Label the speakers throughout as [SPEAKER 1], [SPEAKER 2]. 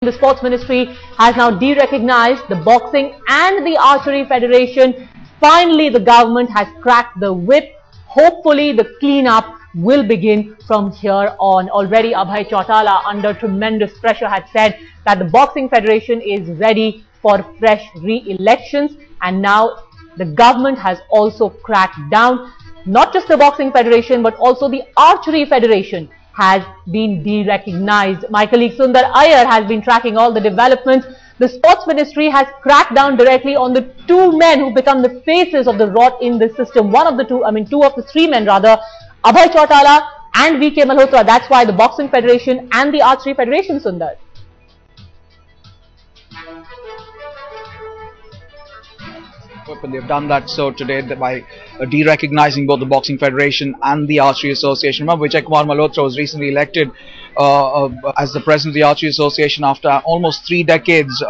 [SPEAKER 1] The Sports Ministry has now de-recognized the Boxing and the Archery Federation. Finally, the government has cracked the whip. Hopefully, the cleanup will begin from here on. Already, Abhay Chautala, under tremendous pressure, had said that the Boxing Federation is ready for fresh re-elections. And now, the government has also cracked down. Not just the Boxing Federation, but also the Archery Federation has been de-recognized. My colleague Sundar Iyer has been tracking all the developments. The Sports Ministry has cracked down directly on the two men who become the faces of the rot in the system. Two of the three men rather, Abhay Chautala and V.K. Malhotra. That's why the Boxing Federation and the Archery Federation, Sundar.
[SPEAKER 2] And they've done that so today by de-recognizing both the Boxing Federation and the Archery Association. Remember, Vijay Kumar Malhotra was recently elected as the president of the Archery Association after almost 3 decades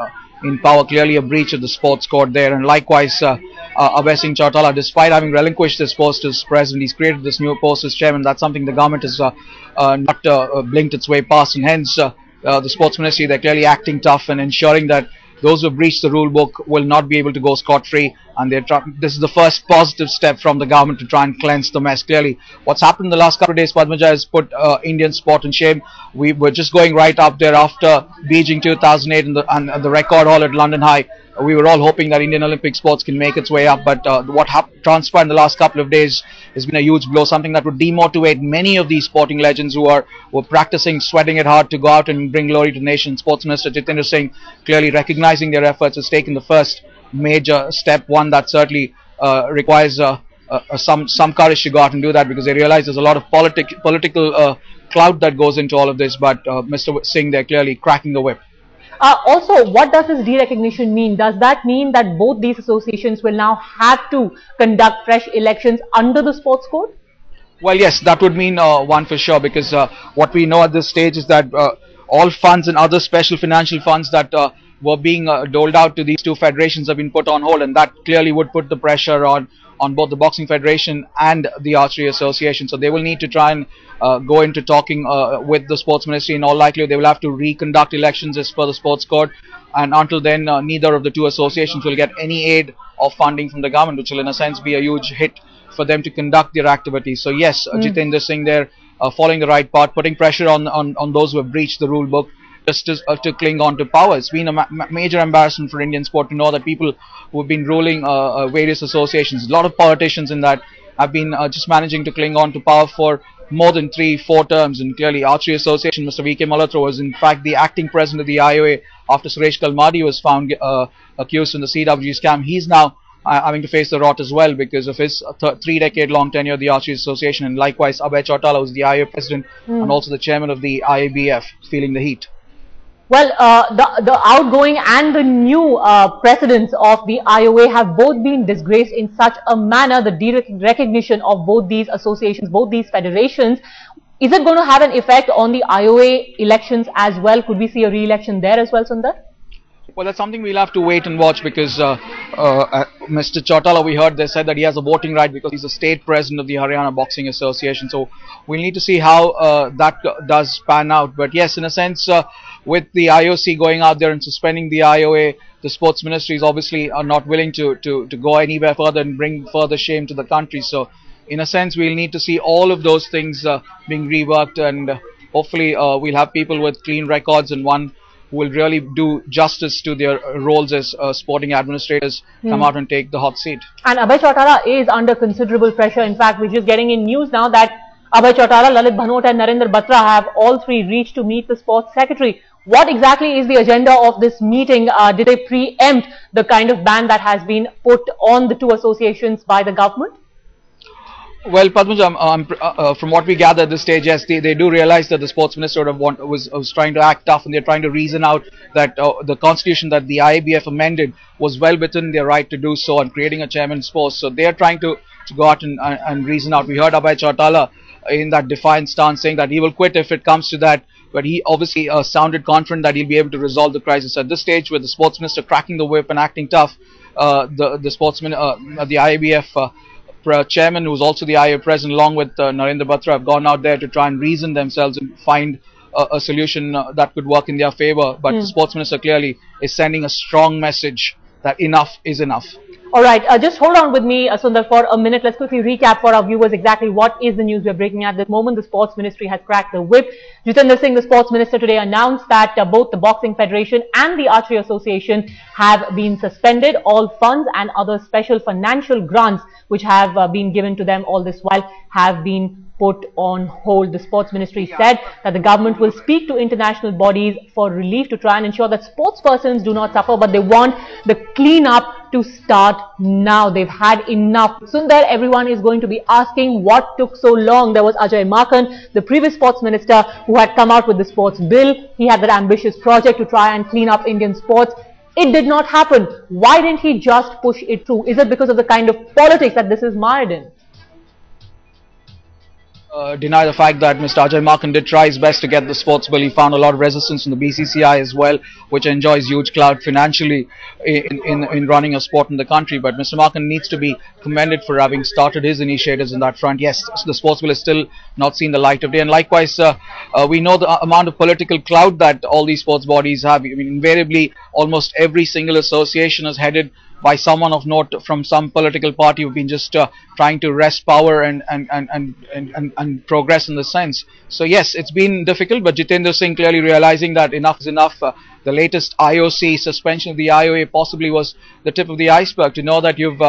[SPEAKER 2] in power. Clearly a breach of the sports code there. And likewise, Abhay Singh Chautala, despite having relinquished his post as president, he's created this new post as chairman. That's something the government has not blinked its way past, and hence the Sports Ministry, they're clearly acting tough and ensuring that those who breach the rule book will not be able to go scot-free, and this is the first positive step from the government to try and cleanse the mess. Clearly, what's happened in the last couple of days, Padmaja, has put Indian sport in shame. We were just going right up there after Beijing 2008 and the record hall at London High. We were all hoping that Indian Olympic sports can make its way up, but what transpired in the last couple of days has been a huge blow, something that would demotivate many of these sporting legends who were practicing, sweating it hard to go out and bring glory to the nation. Sports Minister Jitendra Singh, clearly recognizing their efforts, has taken the first major step, one that certainly requires some courage to go out and do that, because they realize there's a lot of political clout that goes into all of this. But Mr. Singh, they're clearly cracking the whip.
[SPEAKER 1] Also, what does this de-recognition mean? Does that mean that both these associations will now have to conduct fresh elections under the sports code?
[SPEAKER 2] Well, yes, that would mean one for sure, because what we know at this stage is that all funds and other special financial funds that were being doled out to these two federations have been put on hold, and that clearly would put the pressure on both the Boxing Federation and the Archery Association. So they will need to try and go into talking with the Sports Ministry. In all likelihood, they will have to reconduct elections as per the sports code, and until then neither of the two associations will get any aid or funding from the government, which will in a sense be a huge hit for them to conduct their activities. So yes, Jitendra Singh there following the right path, putting pressure on those who have breached the rule book just to cling on to power. It's been a major embarrassment for Indian sport to know that people who have been ruling various associations, a lot of politicians in that, have been just managing to cling on to power for more than 3-4 terms. And clearly Archery Association, Mr. V.K. Malhotra was in fact the acting president of the IOA after Suresh Kalmadi was found accused in the CWG scam. He's now having to face the rot as well because of his 3-decade-long tenure at the Archery Association. And likewise, Abhay Chautala was the IOA president and also the chairman of the IABF, feeling the heat.
[SPEAKER 1] Well, the outgoing and the new presidents of the IOA have both been disgraced in such a manner. The recognition of both these associations, both these federations, is it going to have an effect on the IOA elections as well? Could we see a re-election there as well, Sundar?
[SPEAKER 2] Well, that's something we'll have to wait and watch, because Mr. Chautala, we heard they said that he has a voting right because he's the state president of the Haryana Boxing Association. So we'll need to see how that does pan out. But yes, in a sense, with the IOC going out there and suspending the IOA, the Sports Ministry is obviously not willing to go anywhere further and bring further shame to the country. So in a sense, we'll need to see all of those things being reworked, and hopefully we'll have people with clean records and one who will really do justice to their roles as sporting administrators come out and take the hot seat. And
[SPEAKER 1] Abhay Chautala is under considerable pressure. In fact, we're just getting in news now that Abhay Chautala, Lalit Bhanot and Narendra Batra have all three reached to meet the sports secretary. What exactly is the agenda of this meeting? Did they preempt the kind of ban that has been put on the two associations by the government?
[SPEAKER 2] Well, Padmaja, from what we gather at this stage, yes, they do realize that the Sports Minister was trying to act tough, and they're trying to reason out that the constitution that the IABF amended was well within their right to do so, and creating a chairman's post. So they're trying to go out and reason out. We heard Abhay Chautala in that defiant stance saying that he will quit if it comes to that, but he obviously sounded confident that he'll be able to resolve the crisis. At this stage, with the Sports Minister cracking the whip and acting tough, the IABF chairman, who was also the IOA president, along with Narendra Batra, have gone out there to try and reason themselves and find a solution that could work in their favor. But the sports minister clearly is sending a strong message that enough is enough.
[SPEAKER 1] All right, just hold on with me, Sundar, for a minute. Let's quickly recap for our viewers exactly what is the news we're breaking at this moment. The Sports Ministry has cracked the whip. Jitendra Singh, the Sports Minister, today announced that both the Boxing Federation and the Archery Association have been suspended. All funds and other special financial grants which have been given to them all this while have been put on hold. The Sports Ministry said that the government will speak to international bodies for relief to try and ensure that sports persons do not suffer, but they want the clean-up to start now. They've had enough. Sundar, everyone is going to be asking what took so long. There was Ajay Makhan, the previous sports minister, who had come out with the sports bill. He had that ambitious project to try and clean up Indian sports. It did not happen. Why didn't he just push it through? Is it because of the kind of politics that this is mired in?
[SPEAKER 2] Deny the fact that Mr. Ajay Makhan did try his best to get the sports bill. He found a lot of resistance from the BCCI as well, which enjoys huge clout financially in running a sport in the country. But Mr. Makhan needs to be commended for having started his initiatives in that front. Yes, the sports bill is still not seen the light of day. And likewise, we know the amount of political clout that all these sports bodies have. I mean, invariably, almost every single association is headed by someone of note from some political party who've been just trying to wrest power and progress in the sense. So yes, it's been difficult, but Jitendra Singh clearly realizing that enough is enough. The latest IOC suspension of the IOA possibly was the tip of the iceberg. To know that you've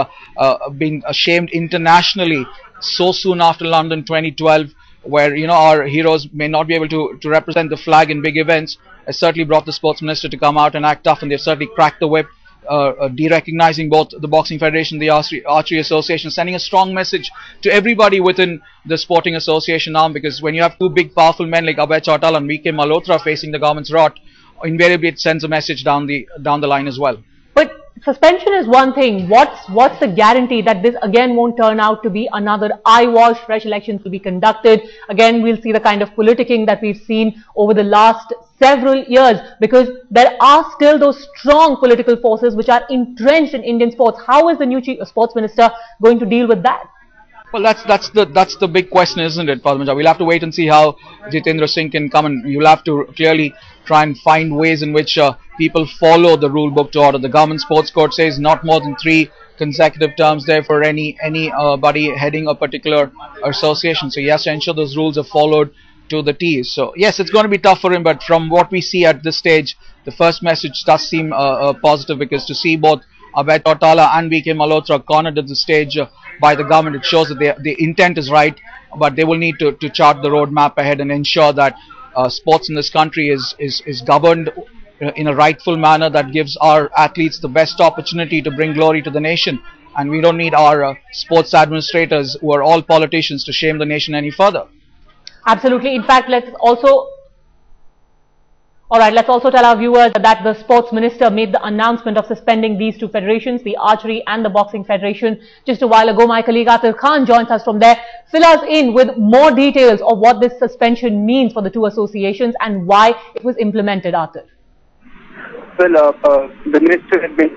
[SPEAKER 2] been shamed internationally so soon after London 2012, where our heroes may not be able to represent the flag in big events, has certainly brought the sports minister to come out and act tough, and they've certainly cracked the whip. De-recognizing both the Boxing Federation and the Archery Association, sending a strong message to everybody within the sporting association now, because when you have two big powerful men like Abhay Chautala and VK Malhotra facing the government's wrath, invariably it sends a message down the line as well.
[SPEAKER 1] But suspension is one thing. What's the guarantee that this again won't turn out to be another eyewash? Fresh elections will be conducted. Again, we'll see the kind of politicking that we've seen over the last several years, because there are still those strong political forces which are entrenched in Indian sports. How is the new Chief Sports Minister going to deal with that?
[SPEAKER 2] Well, that's the big question, isn't it, Padmaja? We'll have to wait and see how Jitendra Singh can come, and you'll have to clearly try and find ways in which people follow the rule book to order. The government sports code says not more than 3 consecutive terms there for anybody heading a particular association. So he has to ensure those rules are followed to the T. So yes, it's going to be tough for him, but from what we see at this stage, the first message does seem positive, because to see both Abhay Chautala and VK Malhotra cornered at the stage by the government, it shows that the intent is right, but they will need to chart the roadmap ahead and ensure that sports in this country is governed in a rightful manner that gives our athletes the best opportunity to bring glory to the nation. And we don't need our sports administrators, who are all politicians, to shame the nation any further.
[SPEAKER 1] Absolutely. In fact, let's also tell our viewers that the sports minister made the announcement of suspending these two federations, the Archery and the Boxing Federation, just a while ago. My colleague Atir Khan joins us from there. Fill us in with more details of what this suspension means for the two associations and why it was implemented, Atir.
[SPEAKER 3] Well, the minister had been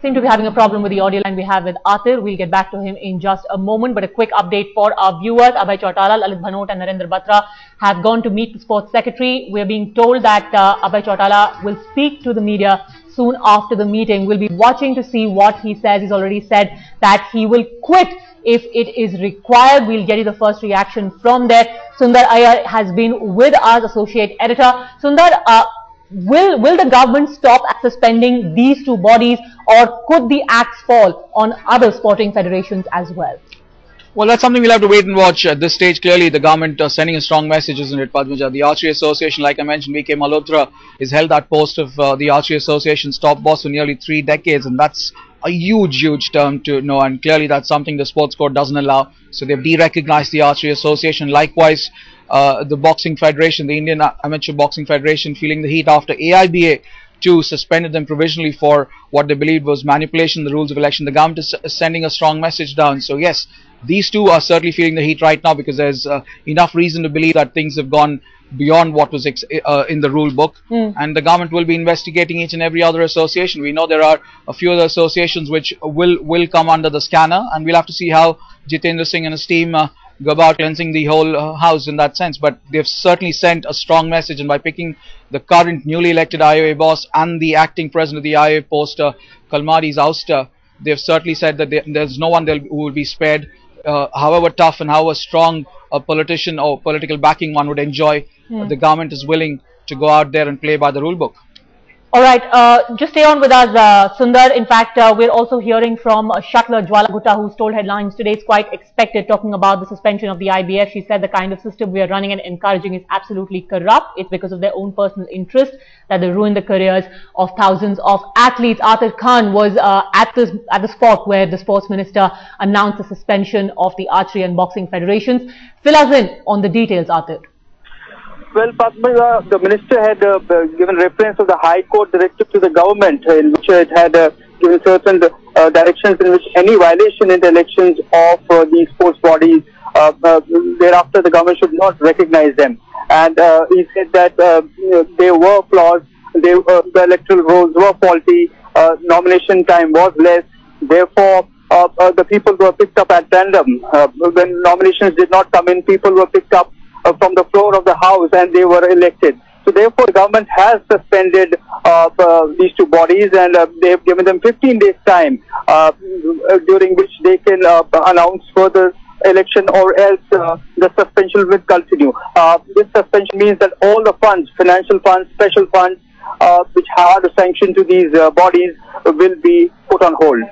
[SPEAKER 1] seem to be having a problem with the audio line we have with Atir. We'll get back to him in just a moment, but a quick update for our viewers. Abhay Chautala, Lalit Bhanot and Narendra Batra have gone to meet the sports secretary. We're being told that Abhay Chautala will speak to the media soon after the meeting. We'll be watching to see what he says. He's already said that he will quit if it is required. We'll get you the first reaction from there. Sundar Iyer has been with us, associate editor. Sundar, will the government stop at suspending these two bodies, or could the axe fall on other sporting federations as well?
[SPEAKER 2] Well, that's something we'll have to wait and watch. At this stage, clearly the government sending a strong message, isn't it, Padmaja? The Archery Association, like I mentioned, VK Malhotra has held that post of the Archery Association's top boss for nearly 3 decades, and that's a huge term to know, and clearly that's something the sports code doesn't allow. So they've de-recognized the Archery Association. Likewise, the Boxing Federation, the Indian Amateur Boxing Federation, feeling the heat after AIBA 2 suspended them provisionally for what they believed was manipulation of the rules of election. The government is sending a strong message down. So yes, these two are certainly feeling the heat right now, because there's enough reason to believe that things have gone beyond what was in the rule book, and the government will be investigating each and every other association. We know there are a few other associations which will come under the scanner, and we'll have to see how Jitendra Singh and his team go about cleansing the whole house in that sense. But they've certainly sent a strong message, and by picking the current newly elected IOA boss and the acting president of the IOA post, Kalmari's ouster, they've certainly said that there's no one who will be spared, however tough and however strong a politician or political backing one would enjoy. The government is willing to go out there and play by the rule book.
[SPEAKER 1] All right, just stay on with us, Sundar. In fact, we're also hearing from Shuttler Jwala Gutta, who's told headlines today is quite expected, talking about the suspension of the IBF. She said the kind of system we are running and encouraging is absolutely corrupt. It's because of their own personal interest that they ruin the careers of thousands of athletes. Atir Khan was at the spot where the sports minister announced the suspension of the archery and boxing federations. Fill us in on the details, Atir.
[SPEAKER 3] Well, Padma, the minister had given reference of the High Court directive to the government, in which it had given certain directions in which any violation in the elections of the sports bodies, thereafter the government should not recognize them. And he said that there were flaws, the electoral rolls were faulty, nomination time was less, therefore the people were picked up at random. When nominations did not come in, people were picked up from the floor of the house and they were elected. So therefore the government has suspended these two bodies, and they have given them 15 days time during which they can announce further election, or else the suspension will continue. This suspension means that all the funds, financial funds, special funds which are the sanction to these bodies will be put on hold.